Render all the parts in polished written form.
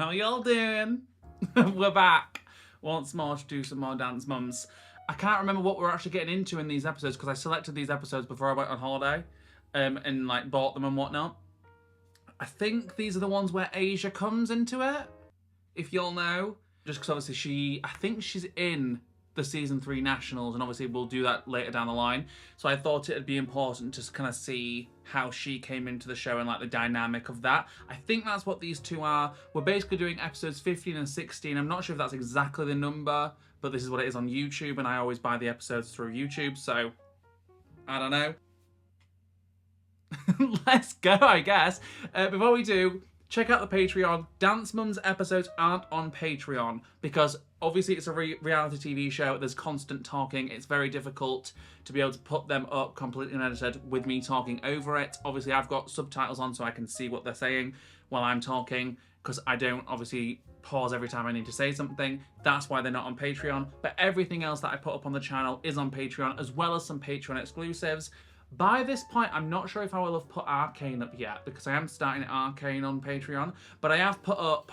How y'all doing? We're back once more to do some more Dance Mums. I can't remember what we're actually getting into in these episodes because I selected these episodes before I went on holiday and like bought them and whatnot. I think these are the ones where Asia comes into it, if you'll know. Just because obviously I think she's in the season 3 nationals, and obviously we'll do that later down the line. So I thought it'd be important to kind of see how she came into the show and like the dynamic of that. I think that's what these two are. We're basically doing episodes 15 and 16. I'm not sure if that's exactly the number, but this is what it is on YouTube, and I always buy the episodes through YouTube, so I don't know. Let's go, I guess. Before we do, check out the Patreon. Dance Mums episodes aren't on Patreon because obviously it's a reality TV show. There's constant talking. It's very difficult to be able to put them up completely unedited with me talking over it. Obviously, I've got subtitles on so I can see what they're saying while I'm talking because I don't obviously pause every time I need to say something. That's why they're not on Patreon. But everything else that I put up on the channel is on Patreon, as well as some Patreon exclusives. By this point, I'm not sure if I will have put Arcane up yet, because I am starting Arcane on Patreon, but I have put up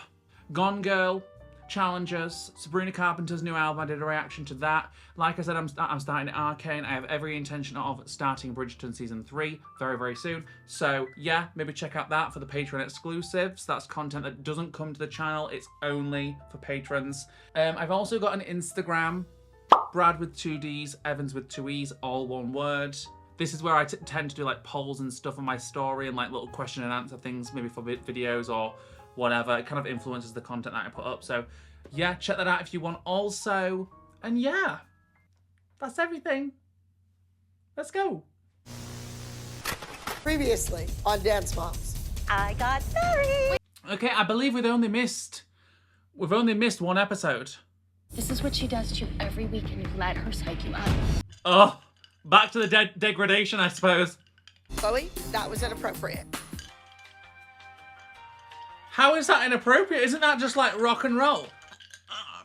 Gone Girl, Challengers, Sabrina Carpenter's new album. I did a reaction to that. Like I said, I'm starting Arcane. I have every intention of starting Bridgerton Season 3 very, very soon. So yeah, maybe check out that for the Patreon exclusives. That's content that doesn't come to the channel. It's only for patrons. I've also got an Instagram, Brad with 2 Ds, Evans with 2 Es, all one word. This is where I tend to do like polls and stuff on my story and like little question and answer things, maybe for videos or whatever. It kind of influences the content that I put up. So yeah, check that out if you want also. And yeah, that's everything. Let's go. Previously on Dance Moms. I got married. Okay, I believe we've only missed one episode. This is what she does to you every week and you let her psych you out. Oh, back to the degradation, I suppose. Chloe, that was inappropriate. How is that inappropriate? Isn't that just like rock and roll?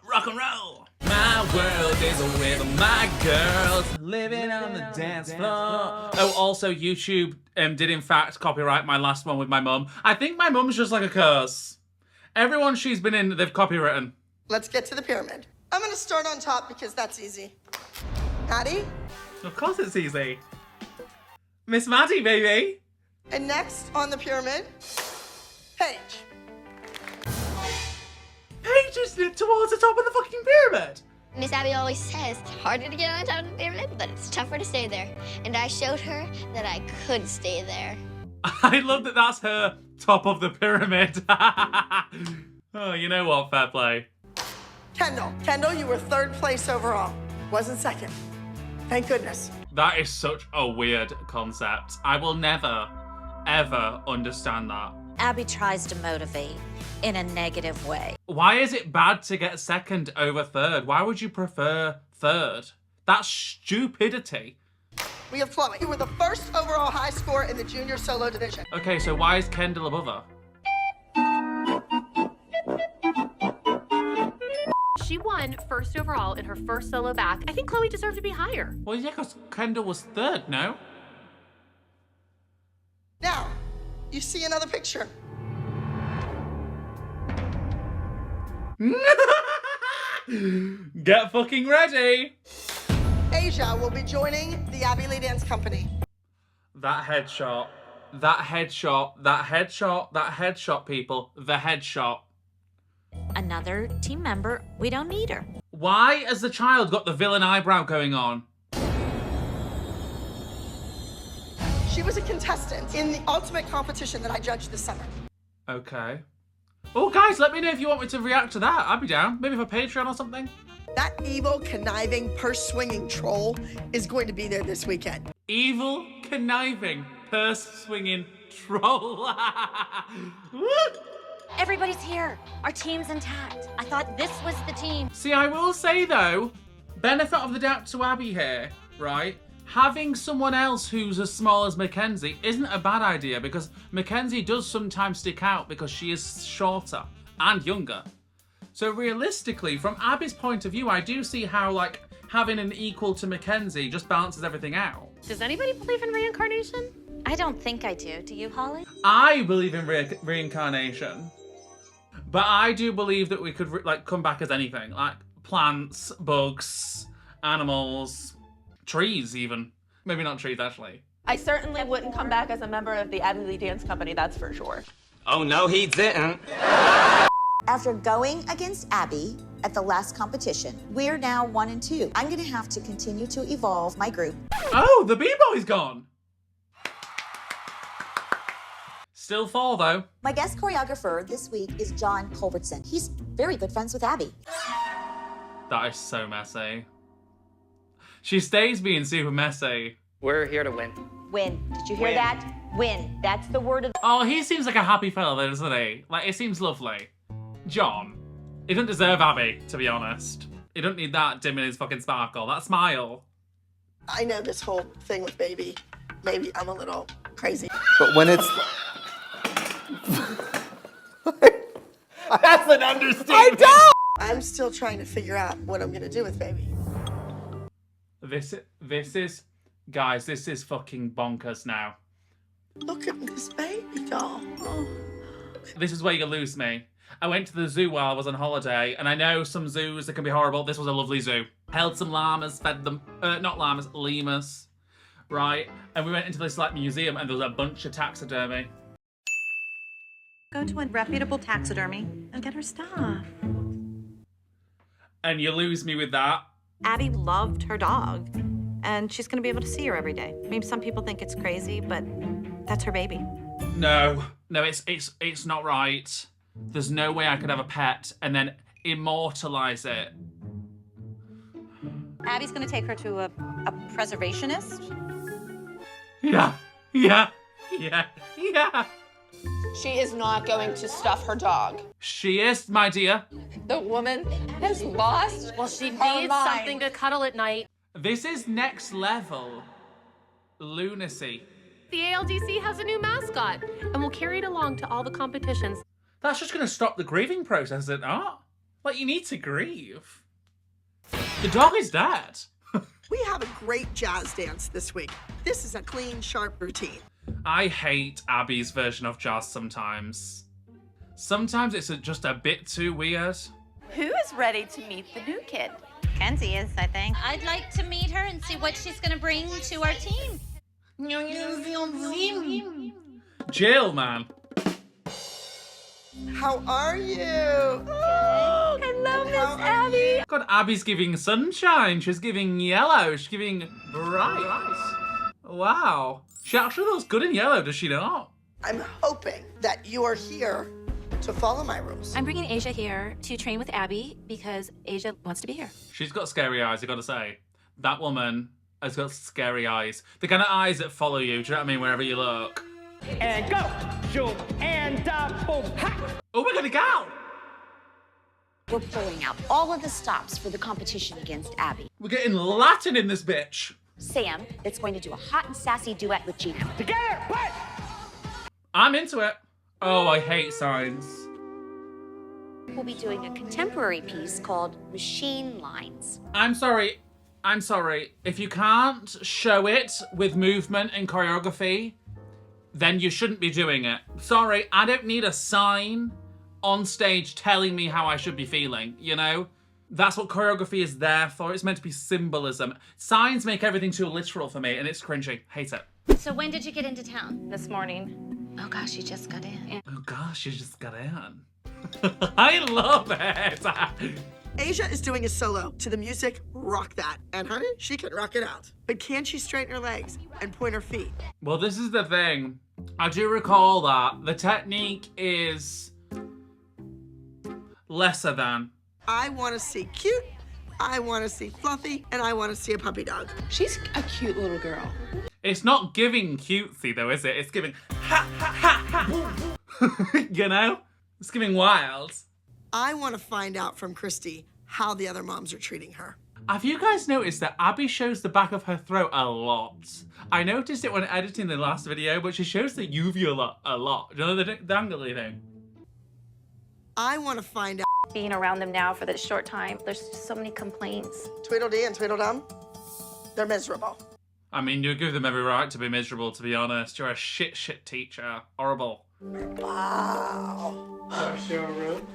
Rock and roll. My world is a rhythm, my girls living on the dance floor. Oh, also YouTube did in fact copyright my last one with my mum. I think my mum's just like a curse. Everyone she's been in, they've copywritten. Let's get to the pyramid. I'm gonna start on top because that's easy. Maddie? Of course it's easy. Miss Maddie, baby. And next on the pyramid, Paige. Paige is towards the top of the fucking pyramid. Miss Abby always says it's harder to get on top of the pyramid, but it's tougher to stay there. And I showed her that I could stay there. I love that that's her top of the pyramid. Oh, you know what? Fair play. Kendall. Kendall, you were 3rd place overall. Wasn't 2nd. Thank goodness. That is such a weird concept. I will never, ever understand that. Abby tries to motivate in a negative way. Why is it bad to get 2nd over 3rd? Why would you prefer 3rd? That's stupidity. We have Chloe. You were the 1st overall high score in the junior solo division. Okay, so why is Kendall above her? She won 1st overall in her 1st solo back. I think Chloe deserved to be higher. Well, yeah, because Kendall was 3rd, no? Now, you see another picture. Get fucking ready. Asia will be joining the Abby Lee Dance Company. That headshot. That headshot. That headshot. That headshot, people. The headshot. Another team member, we don't need her. Why has the child got the villain eyebrow going on? She was a contestant in the ultimate competition that I judged this summer. Okay. Oh, guys, let me know if you want me to react to that. I'd be down. Maybe for Patreon or something. That evil, conniving, purse-swinging troll is going to be there this weekend. Evil, conniving, purse-swinging troll. Everybody's here. Our team's intact. I thought this was the team. See, I will say, though, benefit of the doubt to Abby here, right? Having someone else who's as small as Mackenzie isn't a bad idea because Mackenzie does sometimes stick out because she is shorter and younger. So realistically, from Abby's point of view, I do see how, like, having an equal to Mackenzie just balances everything out. Does anybody believe in reincarnation? I don't think I do. Do you, Holly? I believe in reincarnation. But I do believe that we could like come back as anything, like plants, bugs, animals, trees even. Maybe not trees, actually. I certainly wouldn't come back as a member of the Abby Lee Dance Company, that's for sure. Oh, no, he didn't. After going against Abby at the last competition, we're now 1 and 2. I'm gonna have to continue to evolve my group. Oh, the B-boy's gone. Still 4 though. My guest choreographer this week is John Culbertson. He's very good friends with Abby. That is so messy. She stays being super messy. We're here to win. Win. Did you hear that? Win. That's the word of the... Oh, he seems like a happy fella though, doesn't he? Like, it seems lovely. John. He doesn't deserve Abby, to be honest. He don't need that dim in his fucking sparkle. That smile. I know this whole thing with baby. Maybe I'm a little crazy. But when it's... That's an understatement. I don't! I'm still trying to figure out what I'm gonna do with baby. This is... Guys, this is fucking bonkers now. Look at this baby doll. Oh. This is where you lose me. I went to the zoo while I was on holiday, and I know some zoos that can be horrible. This was a lovely zoo. Held some llamas, fed them, not llamas, lemurs, right? And we went into this like museum, and there was a bunch of taxidermy. Go to a reputable taxidermy and get her stuff. And you lose me with that. Abby loved her dog, and she's gonna be able to see her every day. I mean, some people think it's crazy, but that's her baby. No, it's not right. There's no way I could have a pet and then immortalize it. Abby's gonna take her to a preservationist. Yeah. She is not going to stuff her dog. She is, my dear. The woman has lost. Well, she her needs mind. something to cuddle at night. This is next level lunacy. The ALDC has a new mascot, and we'll carry it along to all the competitions. That's just going to stop the grieving process, is it not? Like, you need to grieve. The dog is dead. We have a great jazz dance this week. This is a clean, sharp routine. I hate Abby's version of jazz sometimes. Sometimes it's just a bit too weird. Who is ready to meet the new kid? Kenzie is, I think. I'd like to meet her and see what she's gonna bring to our team. Jill, man. How are you? Oh, hello, Miss Abby. God, Abby's giving sunshine. She's giving yellow. She's giving bright. Wow. She actually looks good in yellow, does she not? I'm hoping that you are here to follow my rules. I'm bringing Asia here to train with Abby because Asia wants to be here. She's got scary eyes, I gotta say. That woman has got scary eyes. The kind of eyes that follow you, do you know what I mean, wherever you look. And go, shoot, and boom, ha! Oh, we're gonna go! We're pulling out all of the stops for the competition against Abby. We're getting Latin in this bitch. Sam is going to do a hot and sassy duet with Gina. Together, but... I'm into it. Oh, I hate signs. We'll be doing a contemporary piece called Machine Lines. I'm sorry. If you can't show it with movement and choreography, then you shouldn't be doing it. Sorry, I don't need a sign on stage telling me how I should be feeling, you know? That's what choreography is there for. It's meant to be symbolism. Signs make everything too literal for me, and it's cringy. Hate it. So when did you get into town? This morning. Oh gosh, you just got in. Oh gosh, you just got in. I love it. Asia is doing a solo to the music Rock That. And honey, she can rock it out. But can she straighten her legs and point her feet? Well, this is the thing. I do recall that the technique is lesser than. I want to see cute, I want to see fluffy, and I want to see a puppy dog. She's a cute little girl. It's not giving cutesy though, is it? It's giving ha ha ha ha. You know? It's giving wild. I want to find out from Christy how the other moms are treating her. Have you guys noticed that Abby shows the back of her throat a lot? I noticed it when editing the last video, but she shows the uvula a lot. Do you know the dangly thing? I want to find out. Being around them now for this short time, there's just so many complaints. Tweedledee and Tweedledum, they're miserable. I mean, you give them every right to be miserable, to be honest. You're a shit teacher. Horrible. Wow. That's your room.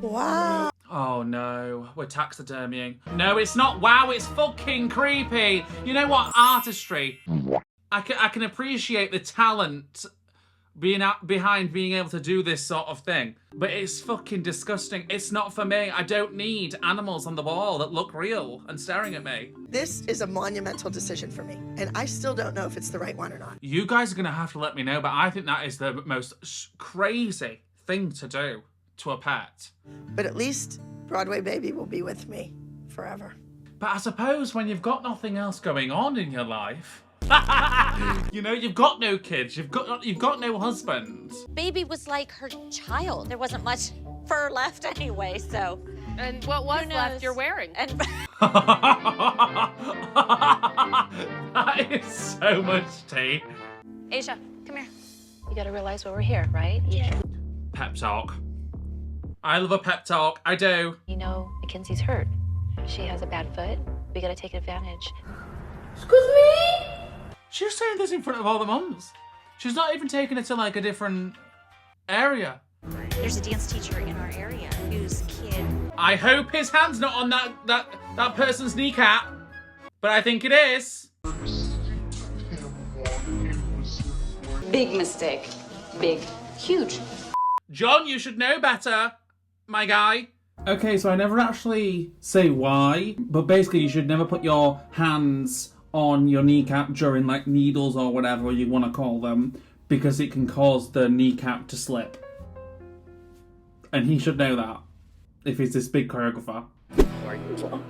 Wow. Oh no, we're taxidermying. No, it's not wow, it's fucking creepy. You know what? Artistry. I can appreciate the talent behind being able to do this sort of thing. But it's fucking disgusting. It's not for me. I don't need animals on the wall that look real and staring at me. This is a monumental decision for me, and I still don't know if it's the right one or not. You guys are gonna have to let me know, but I think that is the most crazy thing to do to a pet. But at least Broadway Baby will be with me forever. But I suppose when you've got nothing else going on in your life, you know, you've got no kids, you've got no husband. Baby was like her child. There wasn't much fur left anyway, so. And what was left you're wearing? And That is so much tea. Asia, come here. You gotta realize why we're here, right? Yeah. Pep talk. I love a pep talk. I do. You know, Mackenzie's hurt. She has a bad foot. We gotta take advantage. She's saying this in front of all the mums. She's not even taking it to like a different area. There's a dance teacher in our area whose kid. I hope his hand's not on that person's kneecap, but I think it is. Big mistake. Big. Huge. John, you should know better, my guy. Okay, so I never actually say why, but basically you should never put your hands on your kneecap during like needles or whatever you want to call them, because it can cause the kneecap to slip. And he should know that, if he's this big choreographer. I'm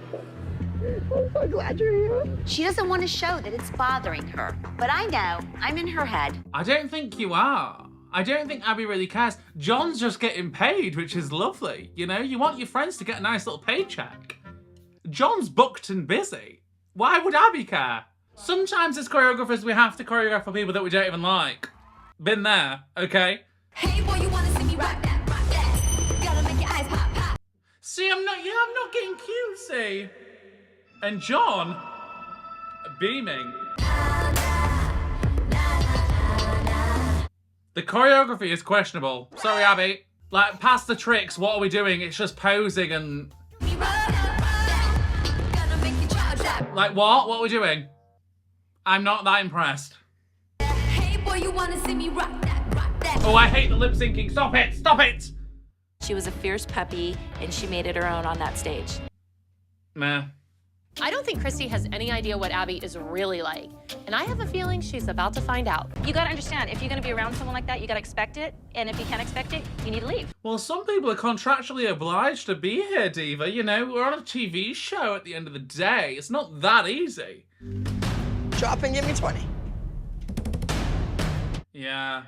so glad you're here. She doesn't want to show that it's bothering her, but I know. I'm in her head. I don't think you are. I don't think Abby really cares. John's just getting paid, which is lovely. You know, you want your friends to get a nice little paycheck. John's booked and busy. Why would Abby care? Sometimes as choreographers, we have to choreograph for people that we don't even like. Been there, okay? Hey boy, you wanna see me rock that, rock that. Gotta make your eyes pop, pop. See, I'm not getting cutesy. And John, beaming. The choreography is questionable. Sorry, Abby. Like, past the tricks, what are we doing? It's just posing and... Like, what? What are we doing? I'm not that impressed. Hey boy, you wanna see me rock that, rock that. Oh, I hate the lip syncing. Stop it! Stop it! She was a fierce puppy, and she made it her own on that stage. Meh. I don't think Christy has any idea what Abby is really like. And I have a feeling she's about to find out. You gotta understand, if you're gonna be around someone like that, you gotta expect it. And if you can't expect it, you need to leave. Well, some people are contractually obliged to be here, Diva. You know, we're on a TV show at the end of the day. It's not that easy. Drop and give me 20. Yeah.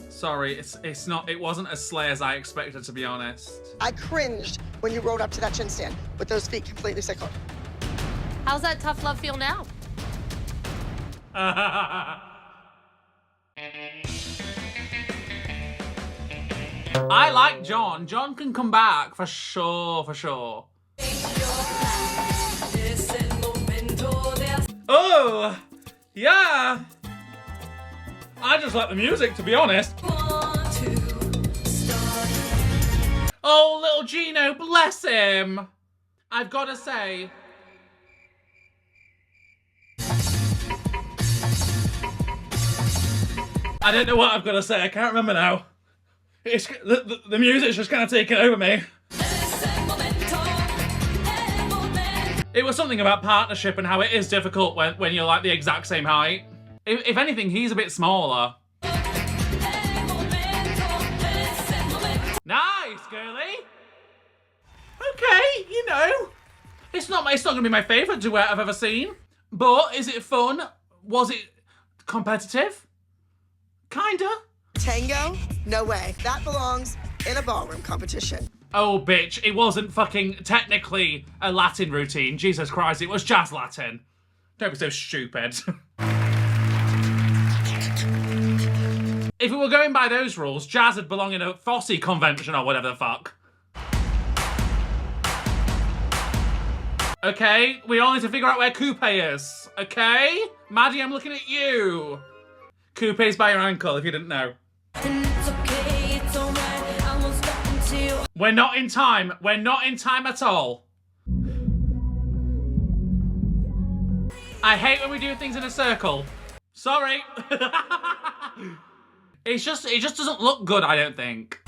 Sorry, it wasn't as slay as I expected, to be honest. I cringed when you rode up to that chin stand with those feet completely sickle. How's that tough love feel now? I like John. John can come back for sure, for sure. Oh, yeah. I just like the music, to be honest. Oh, little Gino, bless him. I've got to say. I don't know what I've got to say. I can't remember now. It's, the music's just kind of taking over me. It was something about partnership and how it is difficult when you're like the exact same height. If anything, he's a bit smaller. Nice, girly. Okay, you know, it's not gonna be my favourite duet I've ever seen. But is it fun? Was it competitive? Kinda. Tango? No way. That belongs in a ballroom competition. Oh, bitch, it wasn't fucking technically a Latin routine. Jesus Christ, it was jazz Latin. Don't be so stupid. If we were going by those rules, jazz would belong in a Fosse convention or whatever the fuck. Okay, we all need to figure out where Coupe is. Okay? Maddie, I'm looking at you. Coupe's by your ankle, if you didn't know. We're not in time. We're not in time at all. I hate when we do things in a circle. Sorry. It just doesn't look good, I don't think.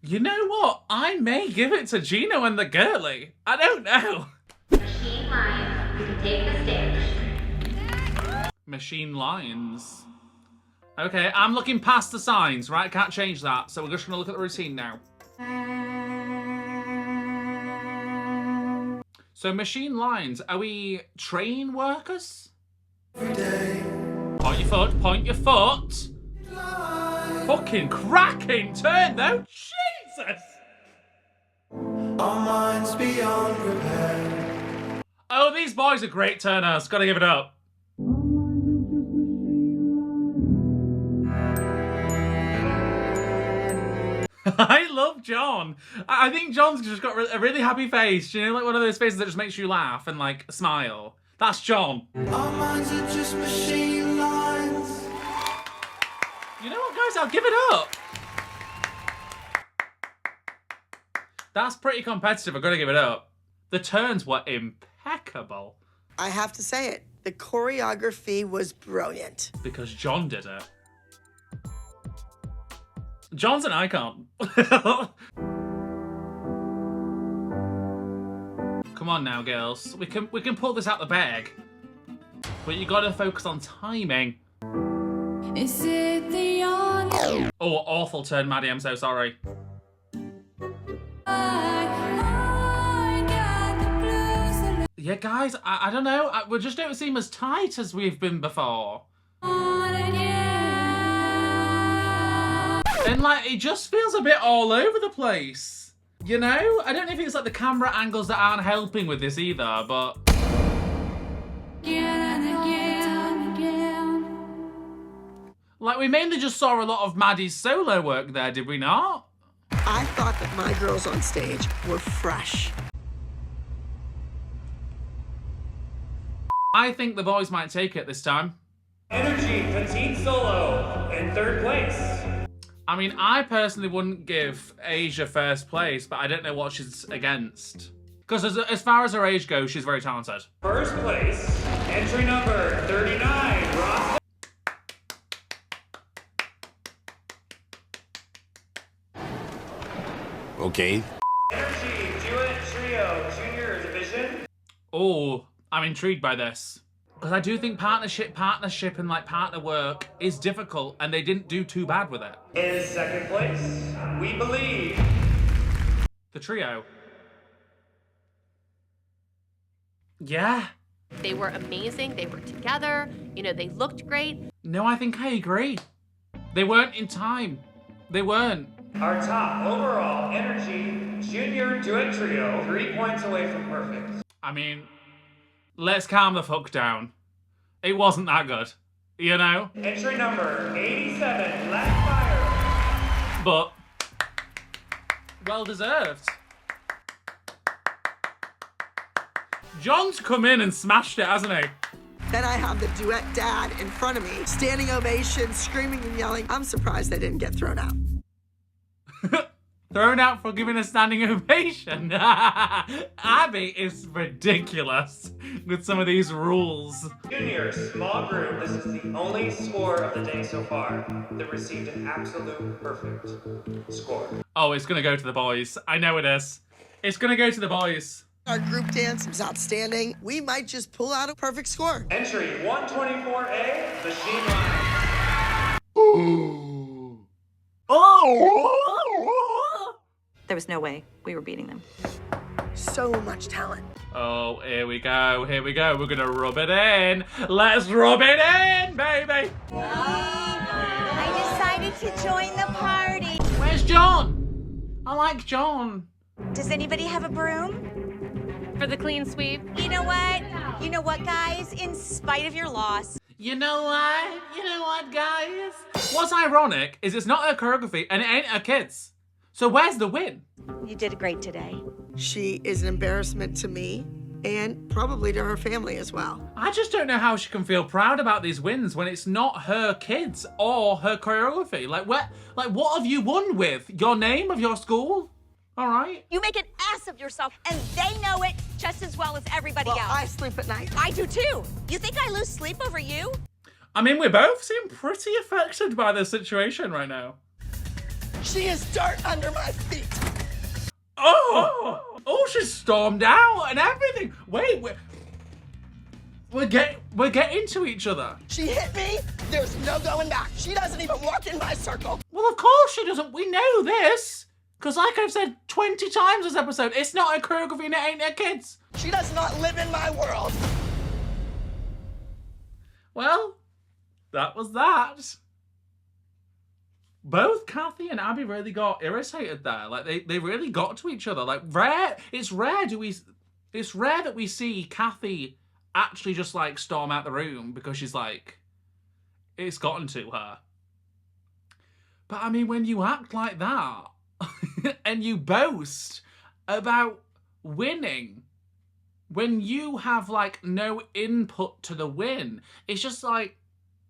You know what? I may give it to Gino and the girly. I don't know. Machine lines, you can take the stage. Machine lines. Okay, I'm looking past the signs, right? Can't change that. So we're just gonna look at the routine now. So machine lines, are we train workers? Point your foot, point your foot. Fucking cracking turn though, Jesus! Our minds beyond repair. Oh, these boys are great turners, gotta give it up. I love John. I think John's just got a really happy face. You know, like one of those faces that just makes you laugh and like smile. That's John. Our minds are just machine lines. You know what, guys? I'll give it up. That's pretty competitive. I've got to give it up. The turns were impeccable. I have to say it. The choreography was brilliant. Because John did it. John's an icon. Come on now, girls. We can pull this out the bag. But you gotta focus on timing. Is it the only? Oh, awful turn, Maddie. I'm so sorry. Yeah, guys, I don't know. We just don't seem as tight as we've been before. And like, it just feels a bit all over the place. You know? I don't know if it's like the camera angles that aren't helping with this either, but... Like, we mainly just saw a lot of Maddie's solo work there, did we not? I thought that my girls on stage were fresh. I think the boys might take it this time. Energy, petite solo, in third place. I mean, I personally wouldn't give Asia first place, but I don't know what she's against. Because as far as her age goes, she's very talented. First place, entry number 39, Ross. Okay. Energy, duet, trio, junior division. Oh, I'm intrigued by this. Because I do think partnership and like partner work is difficult, and they didn't do too bad with it. In second place, we believe. The trio. Yeah. They were amazing. They were together. You know, they looked great. No, I think I agree. They weren't in time. They weren't. Our top overall energy junior duet trio, 3 points away from perfect. I mean, let's calm the fuck down. It wasn't that good, you know? Entry number 87, Black Fire. But, well deserved. John's come in and smashed it, hasn't he? Then I have the duet dad in front of me, standing ovation, screaming and yelling. I'm surprised they didn't get thrown out. Thrown out for giving a standing ovation. Abby is ridiculous with some of these rules. Junior, small group. This is the only score of the day so far that received an absolute perfect score. Oh, it's gonna go to the boys. I know it is. It's gonna go to the boys. Our group dance was outstanding. We might just pull out a perfect score. Entry 124A, Machine Line. Ooh. There was no way we were beating them. So much talent. Oh, here we go. Here we go. We're gonna rub it in. Let's rub it in, baby. I decided to join the party. Where's John? I like John. Does anybody have a broom? For the clean sweep. You know what? You know what, guys? In spite of your loss. You know what? You know what, guys? What's ironic is it's not her choreography and it ain't her kids. So where's the win? You did great today. She is an embarrassment to me and probably to her family as well. I just don't know how she can feel proud about these wins when it's not her kids or her choreography. Like what have you won with? Your name of your school? All right. You make an ass of yourself, and they know it just as well as everybody else. I sleep at night. I do too. You think I lose sleep over you? I mean, we both seem pretty affected by this situation right now. She is dirt under my feet. Oh, she stormed out and everything. Wait, we're getting to each other. She hit me. There's no going back. She doesn't even walk in my circle. Well, of course she doesn't. We know this. Because like I've said 20 times this episode, it's not her choreography and it ain't her kids. She does not live in my world. Well, that was that. Both Kathy and Abby really got irritated there. Like they really got to each other. Like it's rare that we see Kathy actually just like storm out the room because she's like, it's gotten to her. But I mean, when you act like that and you boast about winning when you have like no input to the win, it's just like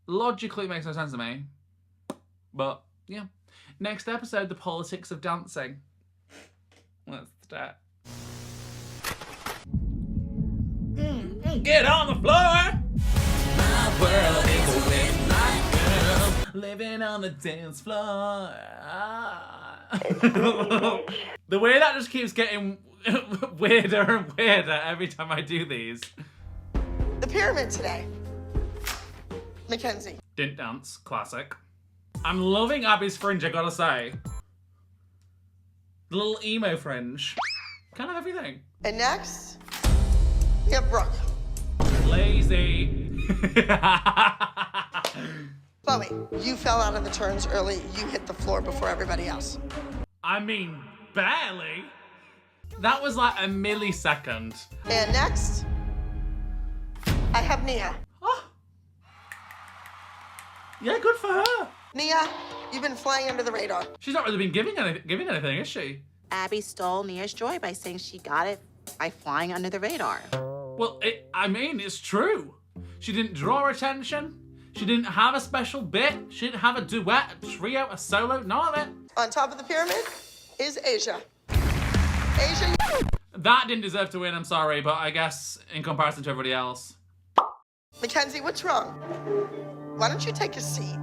logically it makes no sense to me. But yeah. Next episode, the politics of dancing. Let's start. Get on the floor! My world is a wet night girl, living on the dance floor. The way that just keeps getting weirder and weirder every time I do these. The pyramid today. Mackenzie. Didn't dance. Classic. I'm loving Abby's fringe, I gotta say. The little emo fringe. Kind of everything. And next, we have Brooke. Lazy. Chloe, you fell out of the turns early. You hit the floor before everybody else. I mean, barely. That was like a millisecond. And next, I have Nia. Oh. Yeah, good for her. Nia, you've been flying under the radar. She's not really been giving anything, is she? Abby stole Nia's joy by saying she got it by flying under the radar. Well, I mean, it's true. She didn't draw attention. She didn't have a special bit. She didn't have a duet, a trio, a solo, none of it. On top of the pyramid is Asia. Asia. That didn't deserve to win, I'm sorry, but I guess in comparison to everybody else. Mackenzie, what's wrong? Why don't you take a seat?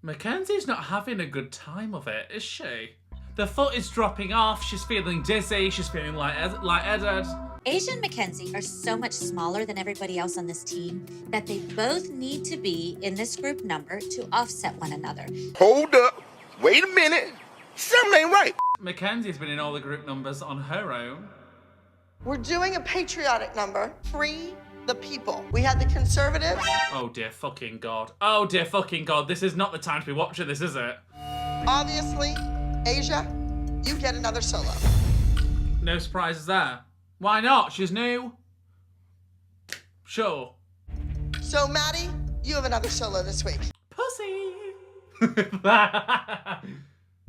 Mackenzie's not having a good time of it, is she? The foot is dropping off, she's feeling dizzy, she's feeling lightheaded. Asia and Mackenzie are so much smaller than everybody else on this team that they both need to be in this group number to offset one another. Hold up. Wait a minute. Something ain't right. Mackenzie's been in all the group numbers on her own. We're doing a patriotic number. Free the people. We had the conservatives. Oh dear fucking God. Oh dear fucking God. This is not the time to be watching this, is it? Obviously, Asia, you get another solo. No surprises there. Why not? She's new. Sure. So, Maddie, you have another solo this week. Pussy.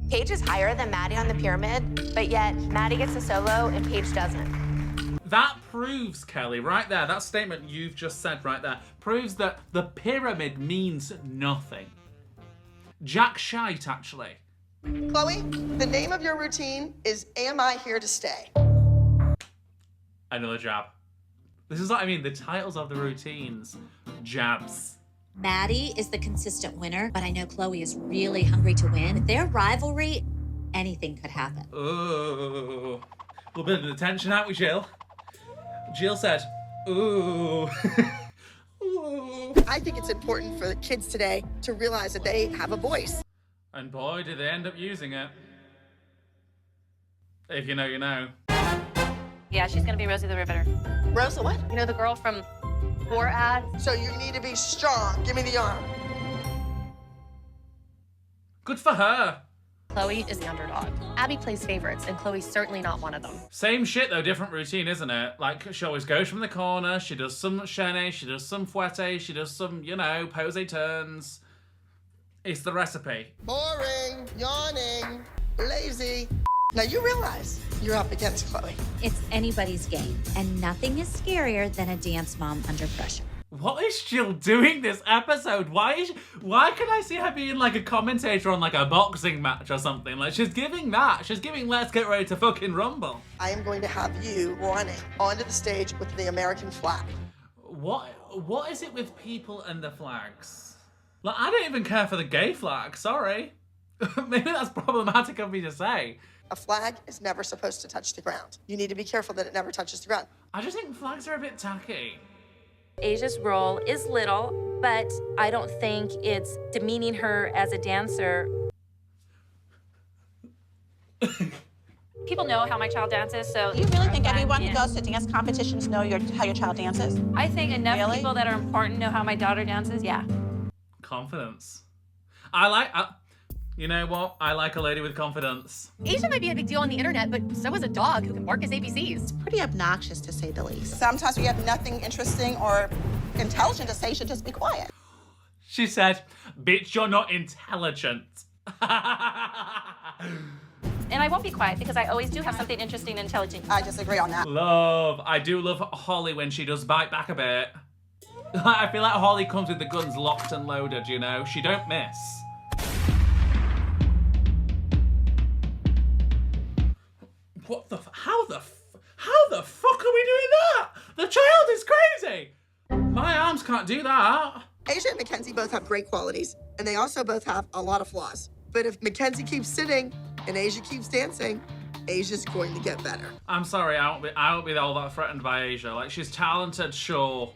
Paige is higher than Maddie on the pyramid, but yet Maddie gets a solo and Paige doesn't. That proves, Kelly, right there, that statement you've just said right there, proves that the pyramid means nothing. Jack shite, actually. Chloe, the name of your routine is Am I Here to Stay? Another jab. This is what I mean, the titles of the routines. Jabs. Maddie is the consistent winner, but I know Chloe is really hungry to win. With their rivalry, anything could happen. Ooh. A little bit of the tension, aren't we, Jill? Jill said, ooh. Ooh. I think it's important for the kids today to realize that they have a voice. And boy, did they end up using it. If you know, you know. Yeah, she's gonna be Rosie the Riveter. Rosa, what? You know the girl from War Ad? So you need to be strong. Give me the arm. Good for her. Chloe is the underdog. Abby plays favorites, and Chloe's certainly not one of them. Same shit though, different routine, isn't it? Like, she always goes from the corner, she does some chaîné, she does some fouette, she does some, you know, pose turns. It's the recipe. Boring, yawning, lazy. Now you realize you're up against Chloe. It's anybody's game, and nothing is scarier than a dance mom under pressure. What is Jill doing this episode? Why can I see her being like a commentator on like a boxing match or something? Like she's giving that. She's giving let's get ready to fucking rumble. I am going to have you running onto the stage with the American flag. What is it with people and the flags? Like I don't even care for the gay flag, sorry. Maybe that's problematic of me to say. A flag is never supposed to touch the ground. You need to be careful that it never touches the ground. I just think flags are a bit tacky. Asia's role is little, but I don't think it's demeaning her as a dancer. People know how my child dances, so... You really think everyone who goes to dance competitions know how your child dances? I think enough people that are important know how my daughter dances, yeah. Confidence. You know what? I like a lady with confidence. Asia might be a big deal on the internet, but so is a dog who can bark his ABCs. Pretty obnoxious, to say the least. Sometimes we have nothing interesting or intelligent to say, you should just be quiet. She said, bitch, you're not intelligent. And I won't be quiet because I always do have something interesting and intelligent. I disagree on that. I do love Holly when she does bite back a bit. I feel like Holly comes with the guns locked and loaded, you know? She don't miss. What the how the fuck are we doing that? The child is crazy. My arms can't do that. Asia and Mackenzie both have great qualities, and they also both have a lot of flaws. But if Mackenzie keeps sitting and Asia keeps dancing, Asia's going to get better. I'm sorry, I won't be all that threatened by Asia. Like, she's talented, sure.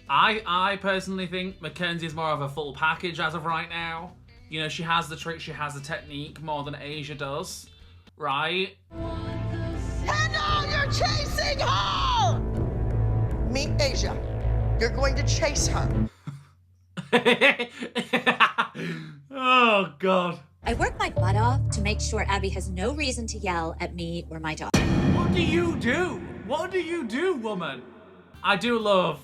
I personally think Mackenzie's more of a full package as of right now. You know, she has the trick, she has the technique more than Asia does, right? Kendall, you're chasing her! Meet Asia. You're going to chase her. Oh, God. I work my butt off to make sure Abby has no reason to yell at me or my daughter. What do you do? What do you do, woman? I love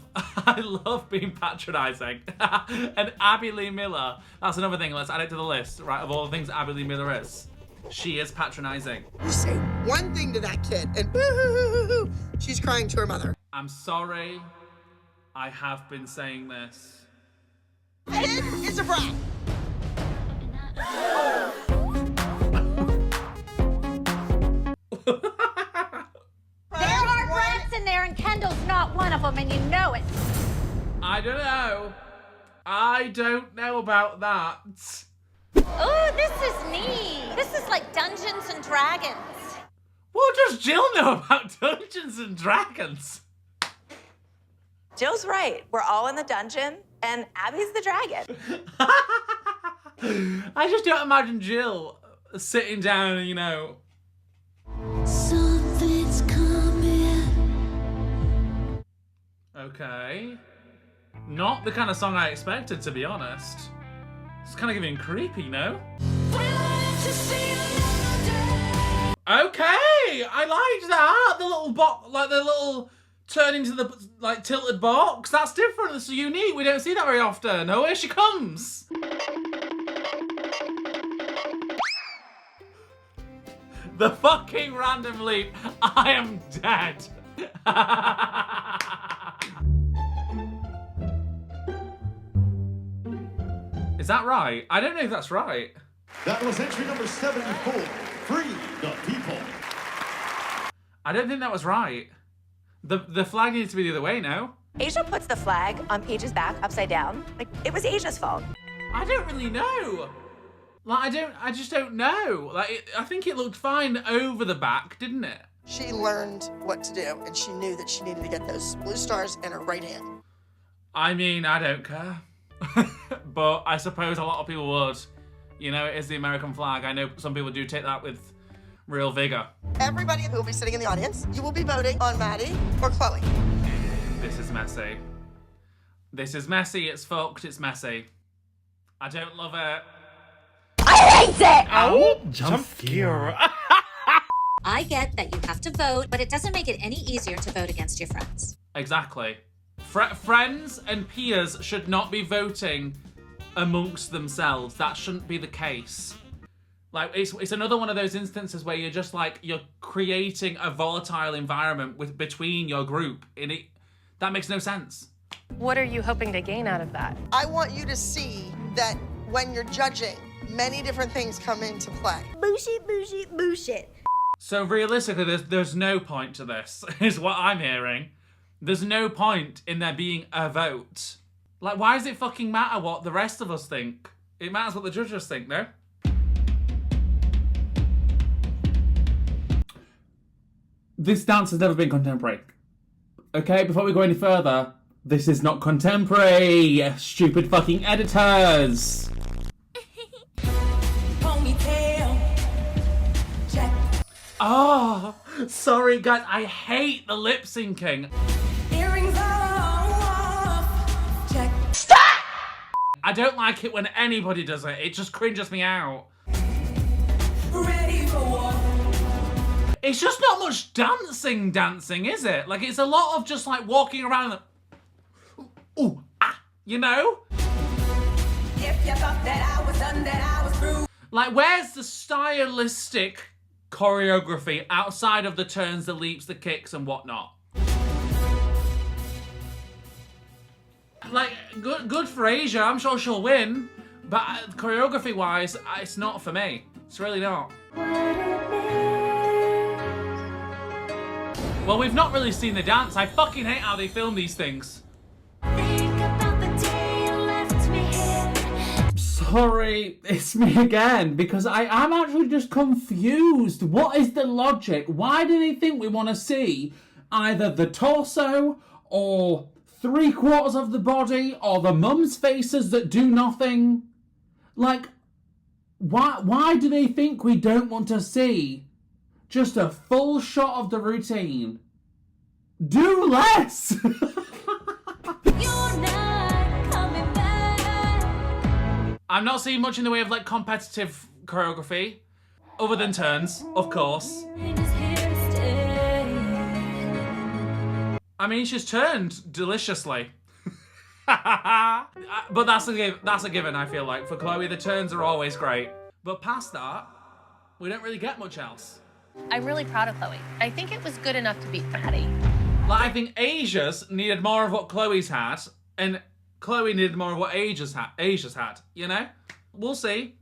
being patronizing. And Abby Lee Miller, that's another thing, let's add it to the list, right, of all the things Abby Lee Miller is. She is patronizing. You say one thing to that kid and boo-hoo-hoo-hoo-hoo, she's crying to her mother. I'm sorry, I have been saying this. Kid is a brat. There are brats in there, and Kendall's not one of them, and you know it. I don't know. I don't know about that. Oh, this is neat. This is like Dungeons and Dragons. What does Jill know about Dungeons and Dragons? Jill's right. We're all in the dungeon, and Abby's the dragon. I just don't imagine Jill sitting down and, you know... Something's coming. Okay. Not the kind of song I expected, to be honest. It's kind of getting creepy, no? Okay, I liked that. The little box, like the little turn into the like tilted box. That's different. It's unique. We don't see that very often. Oh, here she comes. The fucking random leap. I am dead. Is that right? I don't know if that's right. That was entry number 74. Free the people. I don't think that was right. The flag needs to be the other way now. Asia puts the flag on Paige's back upside down. Like, it was Asia's fault. I don't really know. Like, I just don't know. Like, I think it looked fine over the back, didn't it? She learned what to do, and she knew that she needed to get those blue stars in her right hand. I mean, I don't care. But I suppose a lot of people would. You know, it is the American flag. I know some people do take that with real vigor. Everybody who will be sitting in the audience, you will be voting on Maddie or Chloe. This is messy. This is messy, it's fucked, it's messy. I don't love it. I hate it! Oh, jump scare. I get that you have to vote, but it doesn't make it any easier to vote against your friends. Exactly. Friends and peers should not be voting amongst themselves. That shouldn't be the case. Like, it's another one of those instances where you're just like, you're creating a volatile environment between your group. That makes no sense. What are you hoping to gain out of that? I want you to see that when you're judging, many different things come into play. Bullshit, bullshit, bullshit. So realistically, there's no point to this, is what I'm hearing. There's no point in there being a vote. Like, why does it fucking matter what the rest of us think? It matters what the judges think, no? This dance has never been contemporary. Okay, before we go any further, this is not contemporary, stupid fucking editors. Oh, sorry guys, I hate the lip syncing. Stop! I don't like it when anybody does it. It just cringes me out. It's just not much dancing, is it? Like, it's a lot of just like walking around and ooh, ah, you know? If you thought that I was done, that I was through. Like, where's the stylistic choreography outside of the turns, the leaps, the kicks and whatnot? Like, good for Asia. I'm sure she'll win. But choreography-wise, it's not for me. It's really not. Well, we've not really seen the dance. I fucking hate how they film these things. Sorry, it's me again, because I am actually just confused. What is the logic? Why do they think we want to see either the torso or 3/4 of the body or the mum's faces that do nothing? Like, why do they think we don't want to see just a full shot of the routine? Do less! I'm not seeing much in the way of like competitive choreography, other than turns, of course. I mean, she's turned deliciously. But that's a given, I feel like. For Chloe, the turns are always great. But past that, we don't really get much else. I'm really proud of Chloe. I think it was good enough to beat Maddie. Like, I think Asia's needed more of what Chloe's had, and Chloe needed more of what Asia's had, you know? We'll see.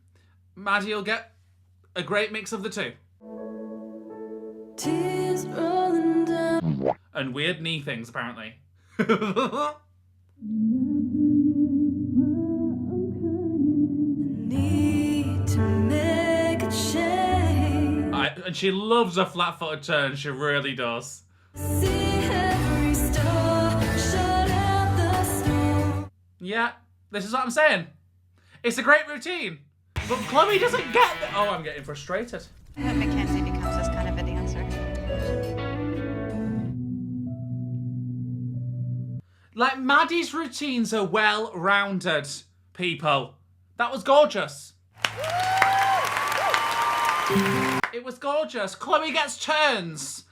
Maddie will get a great mix of the two. Tears rolling down. And weird knee things, apparently. Need to make a change. And she loves a flat-footed turn, she really does. Yeah, this is what I'm saying. It's a great routine, but Chloe doesn't get it. Oh, I'm getting frustrated. I hope Mackenzie becomes this kind of a dancer. Like, Maddie's routines are well-rounded, people. That was gorgeous. It was gorgeous. Chloe gets turns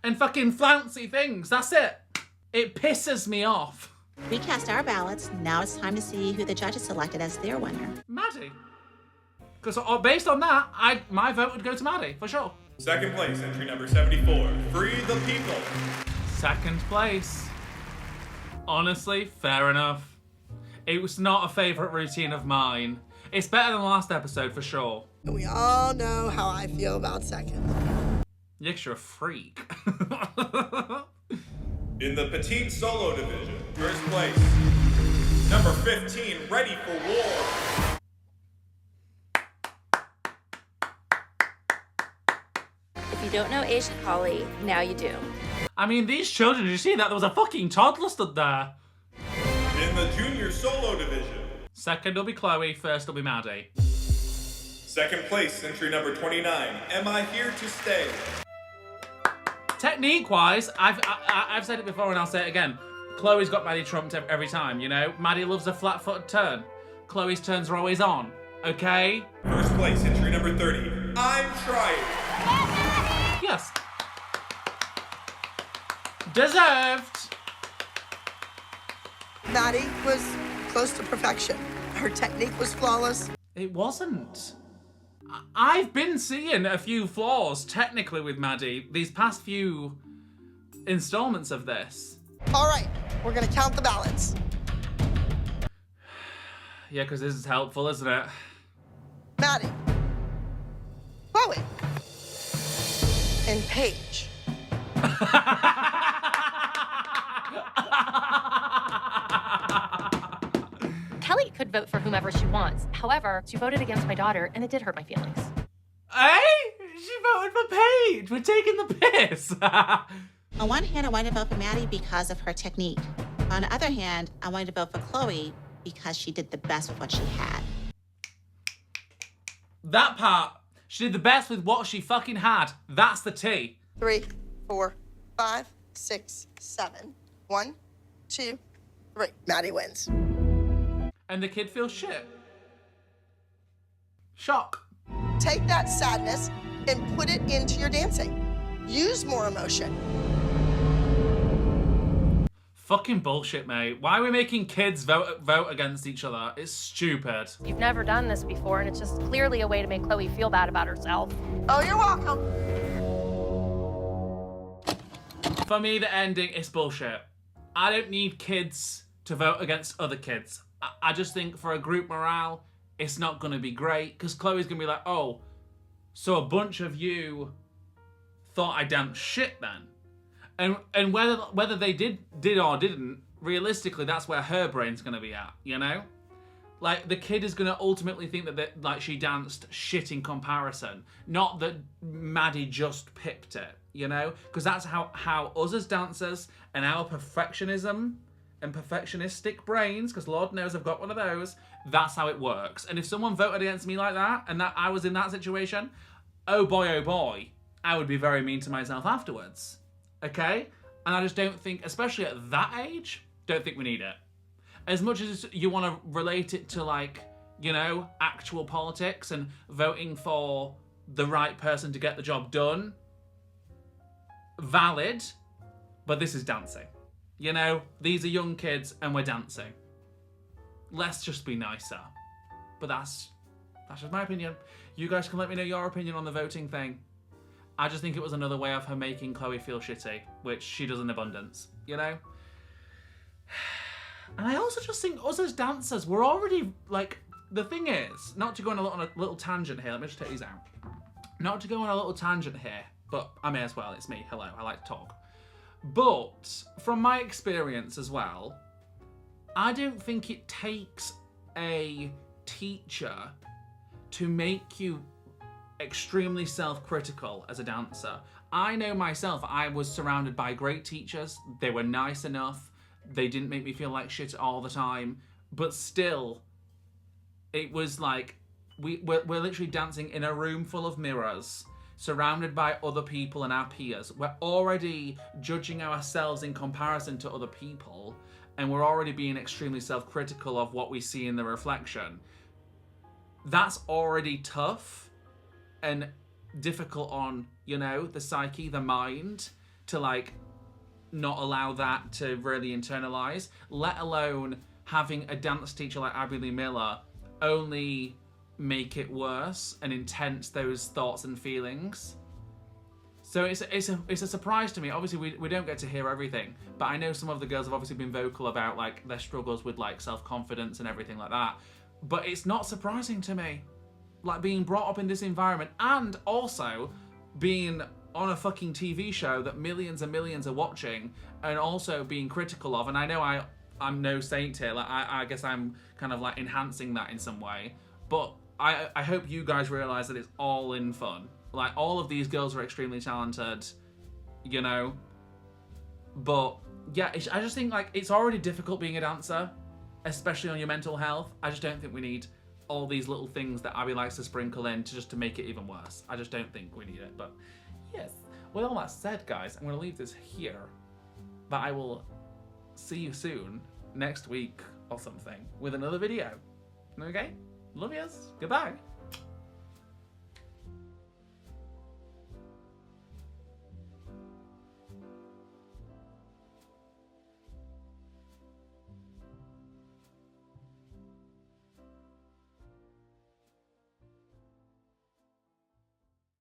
and fucking flouncy things. That's it. It pisses me off. We cast our ballots. Now it's time to see who the judges selected as their winner. Maddie. Because based on that, my vote would go to Maddie, for sure. Second place, entry number 74, Free the People. Second place. Honestly, fair enough. It was not a favourite routine of mine. It's better than the last episode, for sure. We all know how I feel about second. Yes, you're a freak. In the petite solo division, first place, number 15, Ready for War. If you don't know Asian Holly, now you do. I mean, these children, did you see that? There was a fucking toddler stood there. In the junior solo division. Second will be Chloe, first will be Maddie. Second place, entry number 29, Am I Here to Stay? Technique-wise, I've said it before and I'll say it again. Chloe's got Maddie trumped every time, you know? Maddie loves a flat-footed turn. Chloe's turns are always on, okay? First place, entry number 30, I'm Trying. Yes. Deserved. Maddie was close to perfection. Her technique was flawless. It wasn't. I've been seeing a few flaws, technically, with Maddie these past few installments of this. All right, we're gonna count the ballots. Yeah, because this is helpful, isn't it? Maddie, Chloe, and Paige. Kelly could vote for whomever she wants. However, she voted against my daughter, and it did hurt my feelings. Hey, she voted for Paige. We're taking the piss. On one hand, I wanted to vote for Maddie because of her technique. On the other hand, I wanted to vote for Chloe because she did the best with what she had. That part, she did the best with what she fucking had. That's the tea. 3, 4, 5, 6, 7. 1, 2, 3. Maddie wins. And the kid feels shit. Shock. Take that sadness and put it into your dancing. Use more emotion. Fucking bullshit, mate. Why are we making kids vote against each other? It's stupid. You've never done this before, and it's just clearly a way to make Chloe feel bad about herself. Oh, you're welcome. For me, the ending is bullshit. I don't need kids to vote against other kids. I just think for a group morale, it's not going to be great, because Chloe's going to be like, oh, so a bunch of you thought I danced shit then. And whether they did or didn't, realistically, that's where her brain's going to be at, you know? Like, the kid is going to ultimately think that like she danced shit in comparison, not that Maddie just pipped it, you know? Because that's how us as dancers and our perfectionism and perfectionistic brains, because Lord knows I've got one of those, that's how it works. And if someone voted against me like that, and that I was in that situation, oh boy, I would be very mean to myself afterwards. Okay? And I just don't think, especially at that age, don't think we need it. As much as you want to relate it to, like, you know, actual politics and voting for the right person to get the job done, valid, but this is dancing. You know, these are young kids and we're dancing. Let's just be nicer. But that's just my opinion. You guys can let me know your opinion on the voting thing. I just think it was another way of her making Chloe feel shitty, which she does in abundance, you know? And I also just think us as dancers, we're already, like, the thing is, not to go on a little tangent here, let me just take these out. Not to go on a little tangent here, but I may as well, it's me, hello, I like to talk. But, from my experience as well, I don't think it takes a teacher to make you extremely self-critical as a dancer. I know myself, I was surrounded by great teachers. They were nice enough. They didn't make me feel like shit all the time. But still, it was like, we're literally dancing in a room full of mirrors, surrounded by other people and our peers. We're already judging ourselves in comparison to other people, and we're already being extremely self-critical of what we see in the reflection. That's already tough and difficult on, you know, the psyche, the mind, to like not allow that to really internalize, let alone having a dance teacher like Abby Lee Miller only make it worse and intense those thoughts and feelings. So it's a surprise to me. Obviously we don't get to hear everything, but I know some of the girls have obviously been vocal about like their struggles with like self-confidence and everything like that. But it's not surprising to me. Like being brought up in this environment and also being on a fucking TV show that millions and millions are watching and also being critical of. And I know I'm no saint here. Like I guess I'm kind of like enhancing that in some way. But I hope you guys realize that it's all in fun. Like all of these girls are extremely talented, you know. But yeah, I just think like it's already difficult being a dancer, especially on your mental health. I just don't think we need all these little things that Abby likes to sprinkle in to make it even worse. I just don't think we need it. But yes, with all that said, guys, I'm going to leave this here. But I will see you soon, next week or something, with another video. Okay? Love yous. Goodbye.